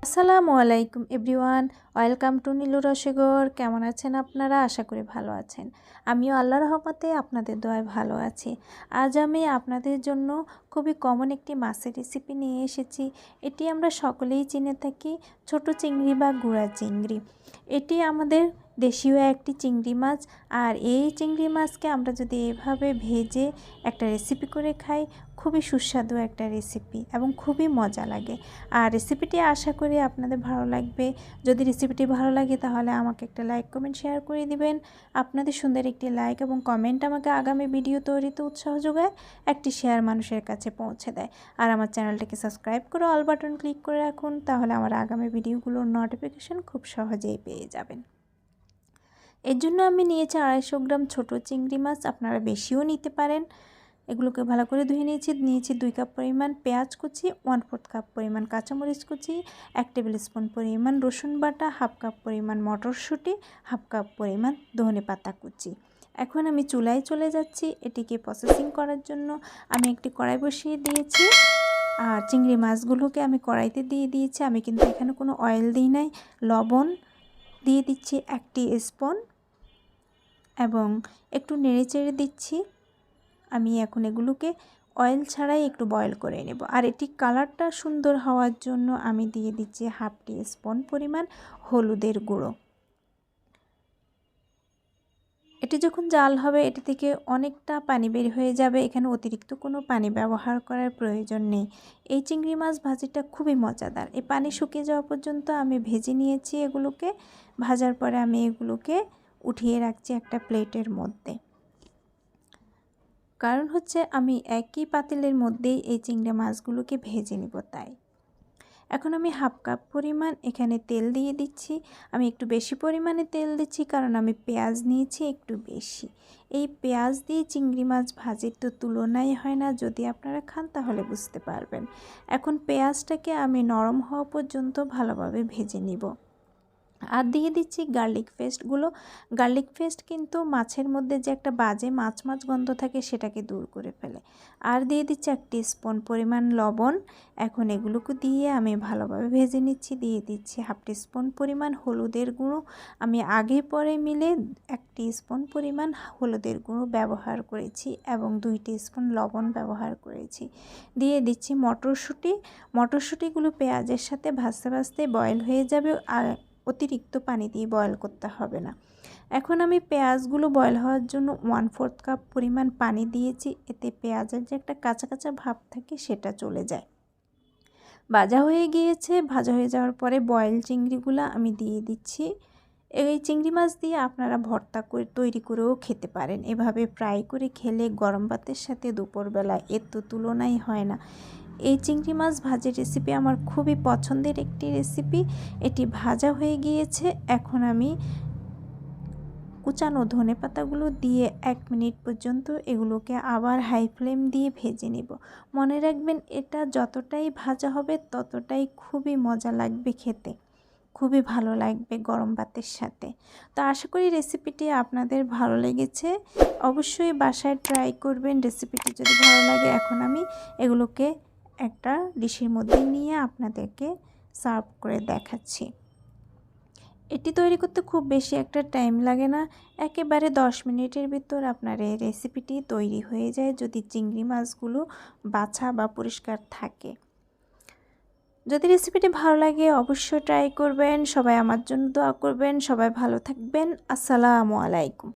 আসসালামু আলাইকুম everyone, welcome to Nilu রসগর। কেমন আছেন আপনারা? আশা করি ভালো আছেন। আমিও আল্লাহর রহমতে আপনাদের দোয়ায় ভালো আছি। আজ আমি আপনাদের জন্য খুবই কমন একটি মাছের রেসিপি নিয়ে এসেছি। এটি আমরা সকলেই চিনে থাকি, ছোট চিংড়ি বা গুঁড়া চিংড়ি। এটি আমাদের দেশীয় একটি চিংড়ি মাছ। আর এই চিংড়ি মাছকে আমরা যদি এভাবে ভেজে একটা রেসিপি করে খাই, খুবই সুস্বাদু একটা রেসিপি এবং খুবই মজা লাগে। আর রেসিপিটি আশা করি আপনাদের ভালো লাগবে। যদি রেসিপিটি ভালো লাগে তাহলে আমাকে একটা লাইক কমেন্ট শেয়ার করে দিবেন। আপনাদের সুন্দর একটি লাইক এবং কমেন্ট আমাকে আগামী ভিডিও তৈরিতে উৎসাহ যোগায়, একটি শেয়ার মানুষের কাছে পৌঁছে দেয়। আর আমার চ্যানেলটিকে সাবস্ক্রাইব করে অল বাটন ক্লিক করে রাখুন, তাহলে আমার আগামী ভিডিওগুলোর নোটিফিকেশন খুব সহজেই পেয়ে যাবেন। এর জন্য আমি নিয়েছি 250 গ্রাম ছোট চিংড়ি মাছ, আপনারা বেশিও নিতে পারেন। এগুলোকে ভালো করে ধুয়ে নিয়েছি 2 কাপ পরিমাণ পেঁয়াজ কুচি, 1/4 কাপ পরিমাণ কাঁচামরিচ কুচি, 1 টেবিল স্পুন পরিমাণ রসুন বাটা, 1/2 কাপ পরিমাণ মটরশুঁটি, 1/2 কাপ পরিমাণ ধনে পাতা কুচি। এখন আমি চুলায় চলে যাচ্ছি। এটিকে প্রসেসিং করার জন্য আমি একটি কড়াই বসিয়ে দিয়েছি। আর চিংড়ি মাছগুলোকে আমি কড়াইতে দিয়ে দিয়েছি। আমি কিন্তু এখানে কোনো অয়েল দিই নাই। লবণ দিয়ে দিচ্ছি 1 টিস্পুন এবং একটু নেড়েচেড়ে দিচ্ছি। আমি এখন এগুলোকে অয়েল ছাড়াই একটু বয়েল করে নেব। আর এটি কালারটা সুন্দর হওয়ার জন্য আমি দিয়ে দিচ্ছি 1/2 টিস্পুন পরিমাণ হলুদের গুঁড়ো। এটি যখন জাল হবে এটি থেকে অনেকটা পানি বের হয়ে যাবে। এখানে অতিরিক্ত কোনো পানি ব্যবহার করার প্রয়োজন নেই। এই চিংড়ি মাছ ভাজিটা খুবই মজাদার। এই পানি শুকিয়ে যাওয়া পর্যন্ত আমি ভেজে নিয়েছি এগুলোকে। ভাজার পরে আমি এগুলোকে উঠিয়ে রাখছি একটা প্লেটের মধ্যে। কারণ হচ্ছে আমি একই পাতিলের মধ্যেই এই চিংড়ি মাছগুলোকে ভেজে নিব তাই। এখন আমি 1/2 কাপ পরিমাণ এখানে তেল দিয়ে দিচ্ছি। আমি একটু বেশি পরিমাণে তেল দিচ্ছি কারণ আমি পেঁয়াজ নিয়েছি একটু বেশি। এই পেঁয়াজ দিয়ে চিংড়ি মাছ ভাজির তো তুলনাই হয় না, যদি আপনারা খান তাহলে বুঝতে পারবেন। এখন পেঁয়াজটাকে আমি নরম হওয়া পর্যন্ত ভালোভাবে ভেজে নিব। আর দিয়ে দিচ্ছি গার্লিক পেস্টগুলো। গার্লিক পেস্ট কিন্তু মাছের মধ্যে যে একটা বাজে মাছ গন্ধ থাকে সেটাকে দূর করে ফেলে। আর দিয়ে দিচ্ছি 1 টিস্পুন পরিমাণ লবণ। এখন এগুলোকে দিয়ে আমি ভালোভাবে ভেজে নিচ্ছি। দিয়ে দিচ্ছি 1/2 টিস্পুন পরিমাণ হলুদের গুঁড়ো। আমি আগে পরে মিলে 1 টিস্পুন পরিমাণ হলুদের গুঁড়ো ব্যবহার করেছি এবং 2 টিস্পুন লবণ ব্যবহার করেছি। দিয়ে দিচ্ছি মটরশুঁটি। মটরশুঁটিগুলো পেঁয়াজের সাথে ভাজতে ভাজতে বয়েল হয়ে যাবে, আর অতিরিক্ত পানি দিয়ে বয়েল করতে হবে না। এখন আমি পেঁয়াজগুলো বয়েল হওয়ার জন্য 1/4 কাপ পরিমাণ পানি দিয়েছি। এতে পেঁয়াজের যে একটা কাঁচা কাঁচা ভাব থাকে সেটা চলে যায়। ভাজা হয়ে গিয়েছে। ভাজা হয়ে যাওয়ার পরে বয়েল চিংড়িগুলো আমি দিয়ে দিচ্ছি। এই চিংড়ি মাছ দিয়ে আপনারা ভর্তা করে তৈরি করেও খেতে পারেন। এভাবে ফ্রাই করে খেলে গরম ভাতের সাথে দুপুরবেলা এর তো তুলনাই হয় না। এই চিংড়ি মাছ ভাজির রেসিপি আমার খুবই পছন্দের একটি রেসিপি। এটি ভাজা হয়ে গিয়েছে। এখন আমি কুচানো ধনেপাতাগুলো দিয়ে 1 মিনিট পর্যন্ত এগুলোকে আবার হাই ফ্লেম দিয়ে ভেজে নেব। মনে রাখবেন, এটা যতটাই ভাজা হবে ততটাই খুবই মজা লাগবে খেতে, খুবই ভালো লাগবে গরম ভাতের সাথে। তো আশা করি রেসিপিটি আপনাদের ভালো লেগেছে। অবশ্যই বাসায় ট্রাই করবেন রেসিপিটি যদি ভালো লাগে। এখন আমি এগুলোকে একটা ডিশের মধ্যে নিয়ে আপনাদেরকে সার্ভ করে দেখাচ্ছি। এটি তৈরি করতে খুব বেশি একটা টাইম লাগে না, একেবারে 10 মিনিটের ভিতর আপনার এই রেসিপিটি তৈরি হয়ে যায়, যদি চিংড়ি মাছগুলো বাছা বা পরিষ্কার থাকে। যদি রেসিপিটি ভালো লাগে অবশ্যই ট্রাই করবেন। সবাই আমার জন্য দোয়া করবেন। সবাই ভালো থাকবেন। আসসালামু আলাইকুম।